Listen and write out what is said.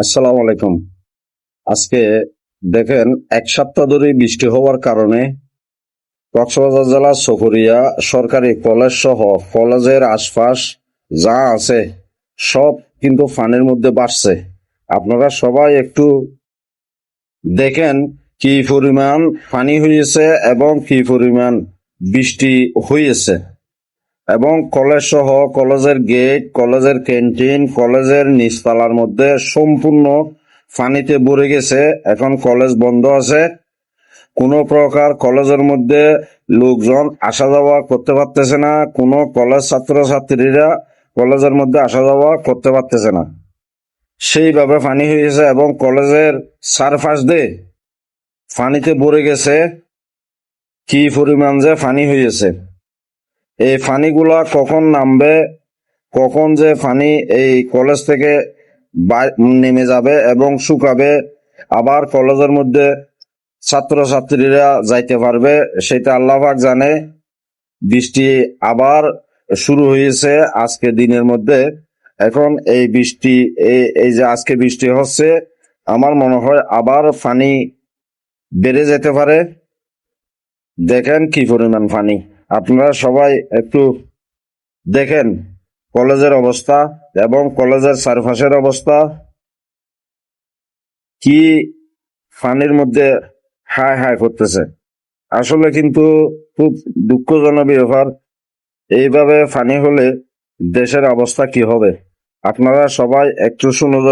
আসসালামু আলাইকুম। আজকে দেখেন, এক সপ্তাহ ধরে বৃষ্টি হওয়ার কারণে কক্সবাজার জেলার চকরিয়া সরকারি কলেজ সহ কলেজের আশপাশ যা আছে সব কিন্তু পানির মধ্যে ভাসছে। আপনারা সবাই একটু দেখেন কি পরিমাণ পানি হয়েছে এবং কি পরিমাণ বৃষ্টি হয়েছে, এবং কলেজ সহ কলেজের গেট, কলেজের ক্যান্টিন, কলেজের নিচতলার মধ্যে সম্পূর্ণ পানিতে ভরে গেছে। এখন কলেজ বন্ধ আছে, কোনো প্রকার কলেজের মধ্যে লোকজন আসা যাওয়া করতে পারতেছে না, কোনো কলেজ ছাত্রছাত্রীরা কলেজের মধ্যে আসা যাওয়া করতে পারতেছে না, সেইভাবে পানি হয়েছে। এবং কলেজের চারপাশ দিয়ে পানিতে ভরে গেছে। কি পরিমাণ যে পানি হয়েছে, এই পানিগুলা কখন নামবে, কখন যে পানি এই কলেজ থেকে নেমে যাবে এবং শুকাবে, আবার কলেজের মধ্যে ছাত্রছাত্রীরা যাইতে পারবে, সেটা আল্লাহ পাক জানে। বৃষ্টি আবার শুরু হয়েছে আজকে দিনের মধ্যে। এখন এই বৃষ্টি, এই যে আজকে বৃষ্টি হচ্ছে, আমার মনে হয় আবার পানি বেড়ে যেতে পারে। দেখেন কি পরিমাণ পানি, আপনারা সবাই একটু দেখেন কলেজের অবস্থা এবং কলেজের চারপাশের অবস্থা। কি পানির মধ্যে হায় হায় করতেছে, আসলে কিন্তু খুব দুঃখজনক ব্যাপার। এইভাবে পানি হলে দেশের অবস্থা কি হবে, আপনারা সবাই একটু সুনজর